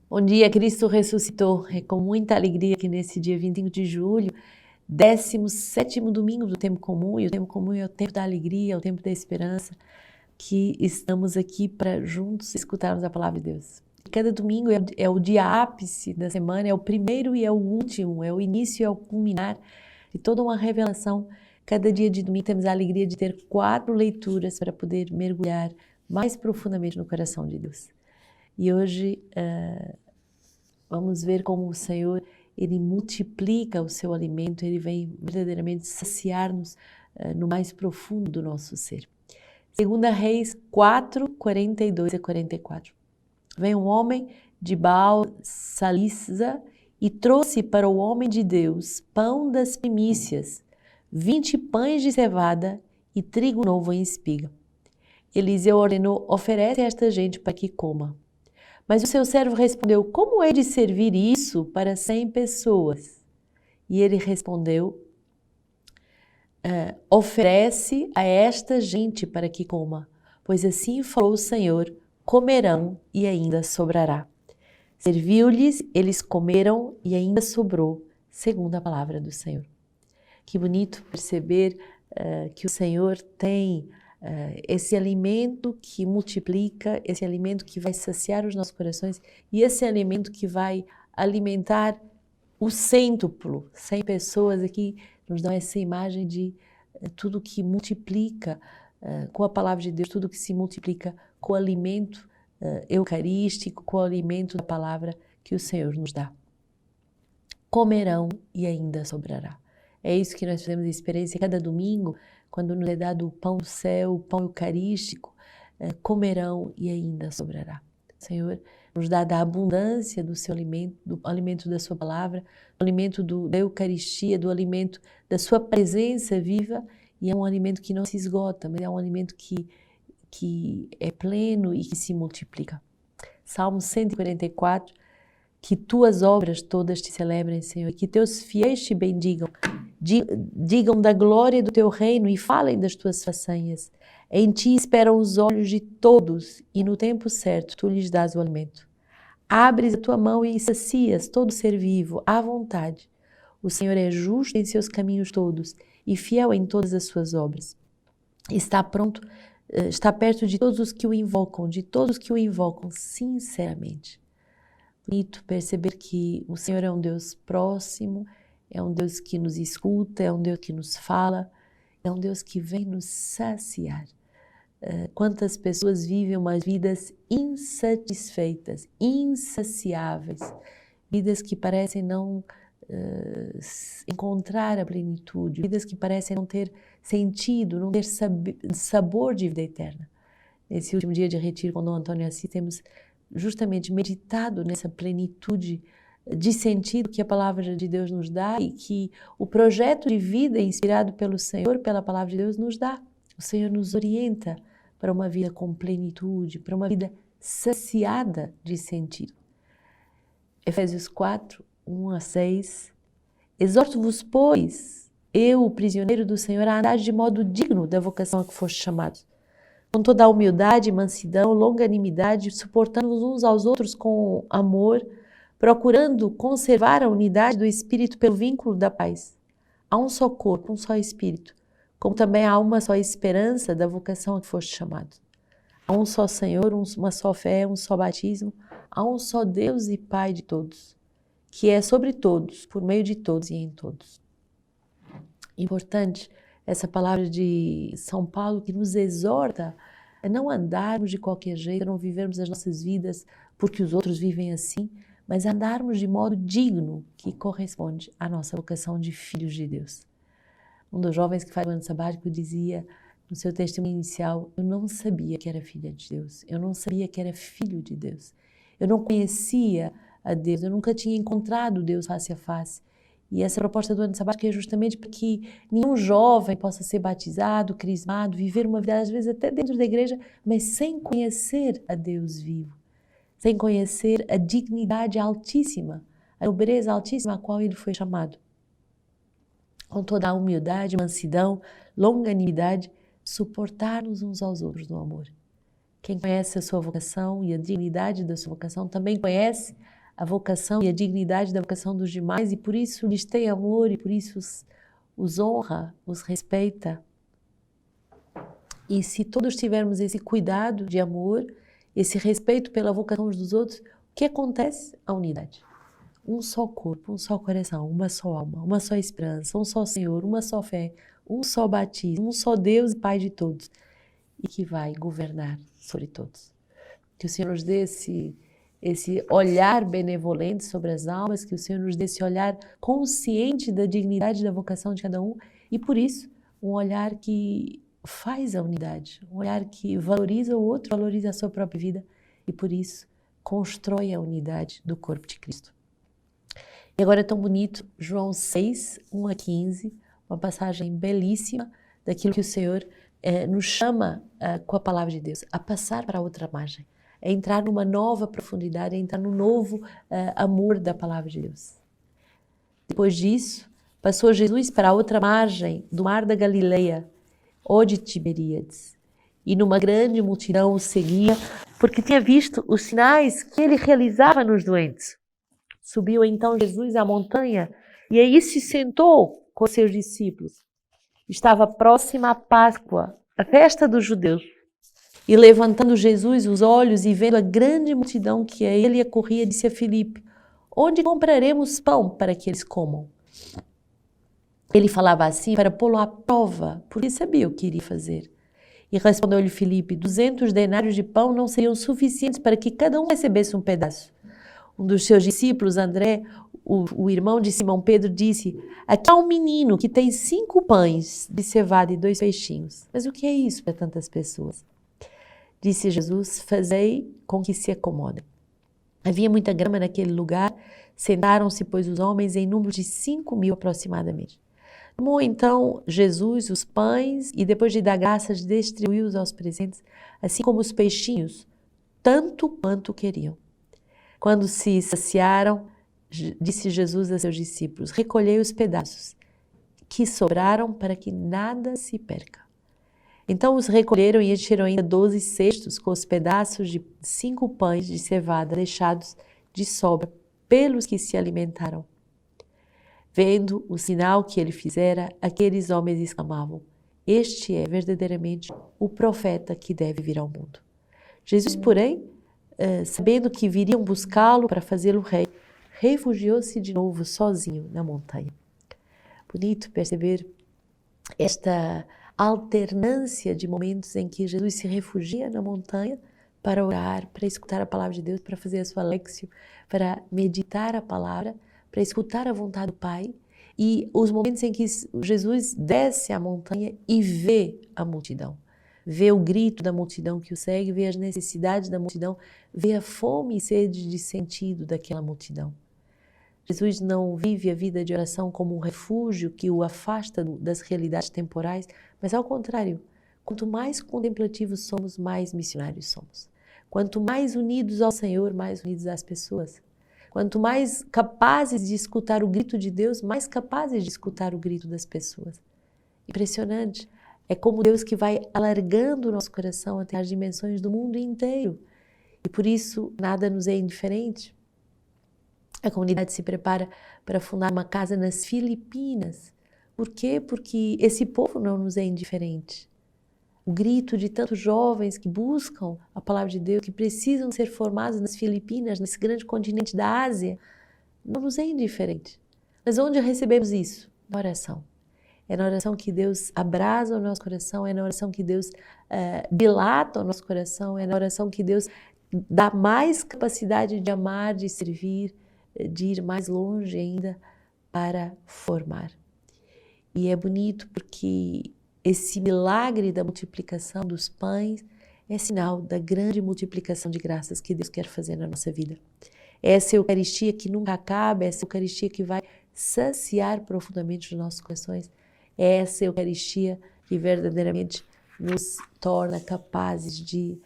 Bom dia, Cristo ressuscitou. É com muita alegria que nesse dia 25 de julho, 17º domingo do tempo comum, e o tempo comum é o tempo da alegria, é o tempo da esperança, que estamos aqui para juntos escutarmos a palavra de Deus. Cada domingo é o dia ápice da semana, é o primeiro e é o último, é o início e é o culminar de toda uma revelação. Cada dia de domingo temos a alegria de ter 4 leituras para poder mergulhar mais profundamente no coração de Deus. E hoje vamos ver como o Senhor, Ele multiplica o seu alimento, Ele vem verdadeiramente saciar-nos no mais profundo do nosso ser. 2 Reis 4, 42 a 44. Vem um homem de Baal Salisa e trouxe para o homem de Deus pão das primícias, 20 pães de cevada e trigo novo em espiga. Eliseu ordenou: oferece a esta gente para que coma. Mas o seu servo respondeu: como hei de servir isso para 100 pessoas? E ele respondeu: oferece a esta gente para que coma, pois assim falou o Senhor: comerão e ainda sobrará. Serviu-lhes, eles comeram e ainda sobrou, segundo a palavra do Senhor. Que bonito perceber que o Senhor tem esse alimento que multiplica, esse alimento que vai saciar os nossos corações e esse alimento que vai alimentar o cêntuplo. 100 pessoas aqui nos dão essa imagem de tudo que multiplica com a palavra de Deus, tudo que se multiplica com o alimento eucarístico, com o alimento da palavra que o Senhor nos dá. Comerão e ainda sobrará. É isso que nós fazemos experiência cada domingo, quando nos é dado o pão do céu, o pão eucarístico, comerão e ainda sobrará. O Senhor nos dá da abundância do seu alimento, do alimento da sua palavra, do alimento da Eucaristia, do alimento da sua presença viva, e é um alimento que não se esgota, mas é um alimento que é pleno e que se multiplica. Salmo 144, que tuas obras todas te celebrem, Senhor, que teus fiéis te bendigam, digam da glória do teu reino e falem das tuas façanhas. Em ti esperam os olhos de todos e no tempo certo tu lhes dás o alimento. Abres a tua mão e sacias todo ser vivo à vontade. O Senhor é justo em seus caminhos todos e fiel em todas as suas obras. Está perto de todos os que o invocam, sinceramente. Bonito perceber que o Senhor é um Deus próximo, é um Deus que nos escuta, é um Deus que nos fala, é um Deus que vem nos saciar. Quantas pessoas vivem umas vidas insatisfeitas, insaciáveis, vidas que parecem não encontrar a plenitude, vidas que parecem não ter sentido, não ter sabor de vida eterna. Nesse último dia de retiro com Dom Antônio Assis, temos justamente meditado nessa plenitude de sentido que a palavra de Deus nos dá e que o projeto de vida inspirado pelo Senhor, pela palavra de Deus, nos dá. O Senhor nos orienta para uma vida com plenitude, para uma vida saciada de sentido. Efésios 4, 1 a 6. Exorto-vos, pois, eu, o prisioneiro do Senhor, a andar de modo digno da vocação a que foste chamados, com toda a humildade, mansidão, longanimidade, suportando-vos uns aos outros com amor, procurando conservar a unidade do Espírito pelo vínculo da paz. Há um só corpo, um só Espírito, como também há uma só esperança da vocação a que foste chamado. Há um só Senhor, uma só fé, um só batismo, há um só Deus e Pai de todos, que é sobre todos, por meio de todos e em todos. Importante essa palavra de São Paulo que nos exorta a não andarmos de qualquer jeito, a não vivermos as nossas vidas porque os outros vivem assim, mas andarmos de modo digno que corresponde à nossa vocação de filhos de Deus. Um dos jovens que faz o ano sabático dizia no seu testemunho inicial: eu não sabia que era filha de Deus, eu não sabia que era filho de Deus, eu não conhecia a Deus, eu nunca tinha encontrado Deus face a face. E essa proposta do ano sabático é justamente para que nenhum jovem possa ser batizado, crismado, viver uma vida, às vezes até dentro da igreja, mas sem conhecer a Deus vivo, sem conhecer a dignidade altíssima, a nobreza altíssima a qual ele foi chamado. Com toda a humildade, mansidão, longanimidade, suportar-nos uns aos outros no amor. Quem conhece a sua vocação e a dignidade da sua vocação também conhece a vocação e a dignidade da vocação dos demais e por isso lhes tem amor e por isso os honra, os respeita. E se todos tivermos esse cuidado de amor, esse respeito pela vocação uns dos outros, o que acontece? A unidade. Um só corpo, um só coração, uma só alma, uma só esperança, um só Senhor, uma só fé, um só batismo, um só Deus e Pai de todos e que vai governar sobre todos. Que o Senhor nos dê esse olhar benevolente sobre as almas, que o Senhor nos dê esse olhar consciente da dignidade da vocação de cada um e por isso um olhar que faz a unidade, um olhar que valoriza o outro, valoriza a sua própria vida e por isso constrói a unidade do corpo de Cristo. E agora é tão bonito, João 6, 1 a 15, uma passagem belíssima daquilo que o Senhor nos chama com a palavra de Deus, a passar para outra margem, a entrar numa nova profundidade, a entrar no novo amor da palavra de Deus. Depois disso, passou Jesus para a outra margem do mar da Galileia, ou de Tiberíades, e numa grande multidão o seguia, porque tinha visto os sinais que ele realizava nos doentes. Subiu então Jesus à montanha e aí se sentou com seus discípulos. Estava próxima a Páscoa, a festa dos judeus. E levantando Jesus os olhos e vendo a grande multidão que a ele acorria, disse a Filipe: onde compraremos pão para que eles comam? Ele falava assim para pô-lo à prova, porque sabia o que iria fazer. E respondeu-lhe Filipe: 200 denários de pão não seriam suficientes para que cada um recebesse um pedaço. Um dos seus discípulos, André, o irmão de Simão Pedro, disse: aqui há um menino que tem 5 pães de cevada e 2 peixinhos. Mas o que é isso para tantas pessoas? Disse Jesus: fazei com que se acomodem. Havia muita grama naquele lugar. Sentaram-se, pois, os homens em número de 5.000 aproximadamente. Tomou então Jesus os pães e, depois de dar graças, distribuiu-os aos presentes, assim como os peixinhos, tanto quanto queriam. Quando se saciaram, disse Jesus a seus discípulos: recolhei os pedaços que sobraram para que nada se perca. Então os recolheram e encheram ainda 12 cestos com os pedaços de 5 pães de cevada deixados de sobra pelos que se alimentaram. Vendo o sinal que ele fizera, aqueles homens exclamavam: este é verdadeiramente o profeta que deve vir ao mundo. Jesus, porém, sabendo que viriam buscá-lo para fazê-lo rei, refugiou-se de novo sozinho na montanha. Bonito perceber esta alternância de momentos em que Jesus se refugia na montanha para orar, para escutar a palavra de Deus, para fazer a sua lexio, para meditar a palavra, para escutar a vontade do Pai, e os momentos em que Jesus desce a montanha e vê a multidão. Vê o grito da multidão que o segue, vê as necessidades da multidão, vê a fome e sede de sentido daquela multidão. Jesus não vive a vida de oração como um refúgio que o afasta das realidades temporais, mas ao contrário, quanto mais contemplativos somos, mais missionários somos. Quanto mais unidos ao Senhor, mais unidos às pessoas. Quanto mais capazes de escutar o grito de Deus, mais capazes de escutar o grito das pessoas. Impressionante. É como Deus que vai alargando o nosso coração até as dimensões do mundo inteiro. E por isso nada nos é indiferente. A comunidade se prepara para fundar uma casa nas Filipinas. Por quê? Porque esse povo não nos é indiferente. O grito de tantos jovens que buscam a palavra de Deus, que precisam ser formados nas Filipinas, nesse grande continente da Ásia, não nos é indiferente. Mas onde recebemos isso? Na oração. É na oração que Deus abrasa o nosso coração, é na oração que Deus dilata o nosso coração, é na oração que Deus dá mais capacidade de amar, de servir, de ir mais longe ainda para formar. E é bonito porque esse milagre da multiplicação dos pães é sinal da grande multiplicação de graças que Deus quer fazer na nossa vida. Essa Eucaristia que nunca acaba, essa Eucaristia que vai saciar profundamente os nossos corações, é essa Eucaristia que verdadeiramente nos torna capazes de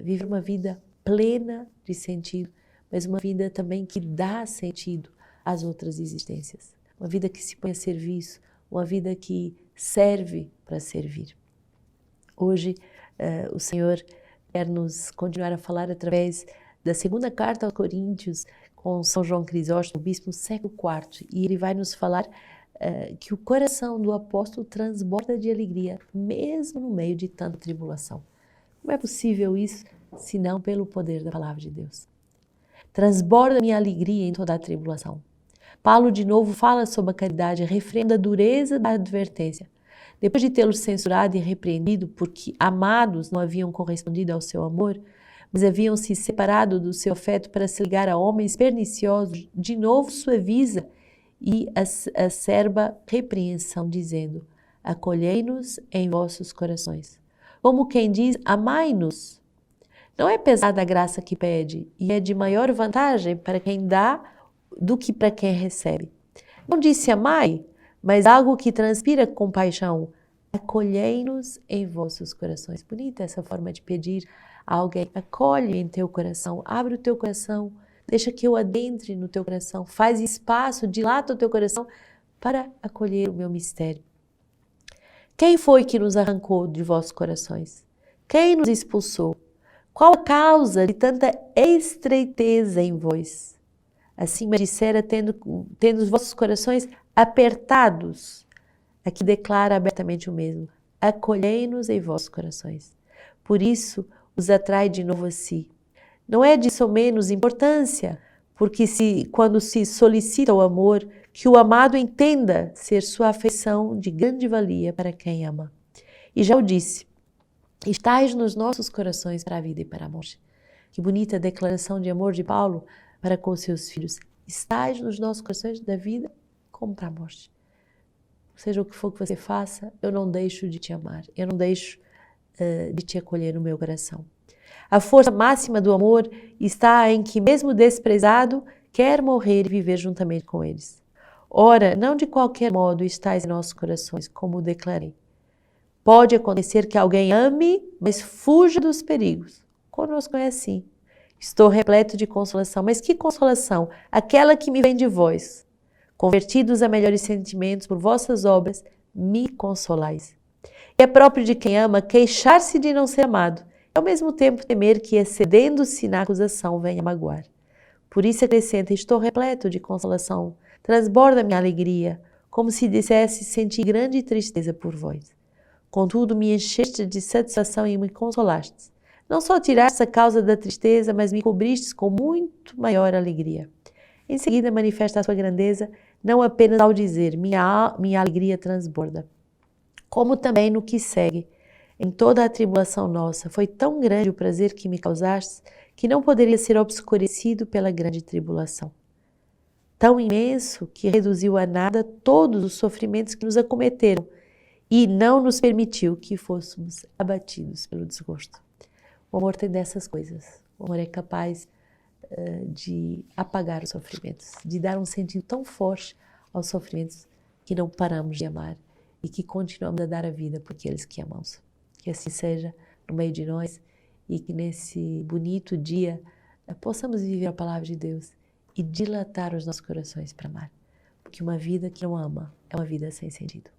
viver uma vida plena de sentido, mas uma vida também que dá sentido às outras existências. Uma vida que se põe a serviço, uma vida que serve para servir. Hoje, o Senhor quer nos continuar a falar através da segunda carta aos Coríntios, com São João Crisóstomo, bispo no século IV, e ele vai nos falar que o coração do apóstolo transborda de alegria, mesmo no meio de tanta tribulação. Como é possível isso, senão pelo poder da palavra de Deus? Transborda minha alegria em toda a tribulação. Paulo de novo fala sobre a caridade, refreando a dureza da advertência. Depois de tê-los censurado e repreendido porque amados não haviam correspondido ao seu amor, mas haviam se separado do seu afeto para se ligar a homens perniciosos, de novo suaviza e acerba repreensão, dizendo: acolhei-nos em vossos corações. Como quem diz, amai-nos. Não é pesada a graça que pede, e é de maior vantagem para quem dá do que para quem recebe. Não disse amai, mas algo que transpira compaixão. Acolhei-nos em vossos corações. Bonita essa forma de pedir a alguém. Acolhe em teu coração, abre o teu coração, deixa que eu adentre no teu coração, faz espaço, dilata o teu coração para acolher o meu mistério. Quem foi que nos arrancou de vossos corações? Quem nos expulsou? Qual a causa de tanta estreiteza em vós? Assim me dissera, tendo os vossos corações apertados. Aqui declara abertamente o mesmo: acolhei-nos em vossos corações. Por isso os atrai de novo a si. Não é de somenos importância, porque quando se solicita o amor, que o amado entenda ser sua afeição de grande valia para quem ama. E já o disse, estais nos nossos corações para a vida e para a morte. Que bonita declaração de amor de Paulo para com seus filhos. Estais nos nossos corações da vida como para a morte. Seja o que for que você faça, eu não deixo de te amar, eu não deixo de te acolher no meu coração. A força máxima do amor está em que, mesmo desprezado, quer morrer e viver juntamente com eles. Ora, não de qualquer modo estais em nossos corações, como declarei. Pode acontecer que alguém ame, mas fuja dos perigos. Conosco é assim. Estou repleto de consolação. Mas que consolação? Aquela que me vem de vós. Convertidos a melhores sentimentos por vossas obras, me consolais. E é próprio de quem ama queixar-se de não ser amado, e ao mesmo tempo temer que, excedendo-se na acusação, venha magoar. Por isso acrescenta: estou repleto de consolação, transborda minha alegria, como se dissesse: senti grande tristeza por vós. Contudo, me encheste de satisfação e me consolastes. Não só tiraste a causa da tristeza, mas me cobristes com muito maior alegria. Em seguida manifesta a sua grandeza, não apenas ao dizer: minha alegria transborda, como também no que segue. Em toda a tribulação nossa, foi tão grande o prazer que me causaste, que não poderia ser obscurecido pela grande tribulação. Tão imenso que reduziu a nada todos os sofrimentos que nos acometeram e não nos permitiu que fôssemos abatidos pelo desgosto. O amor tem dessas coisas. O amor é capaz de apagar os sofrimentos, de dar um sentido tão forte aos sofrimentos que não paramos de amar e que continuamos a dar a vida por aqueles que amamos. Que assim seja no meio de nós e que nesse bonito dia possamos viver a palavra de Deus e dilatar os nossos corações para amar. Porque uma vida que não ama é uma vida sem sentido.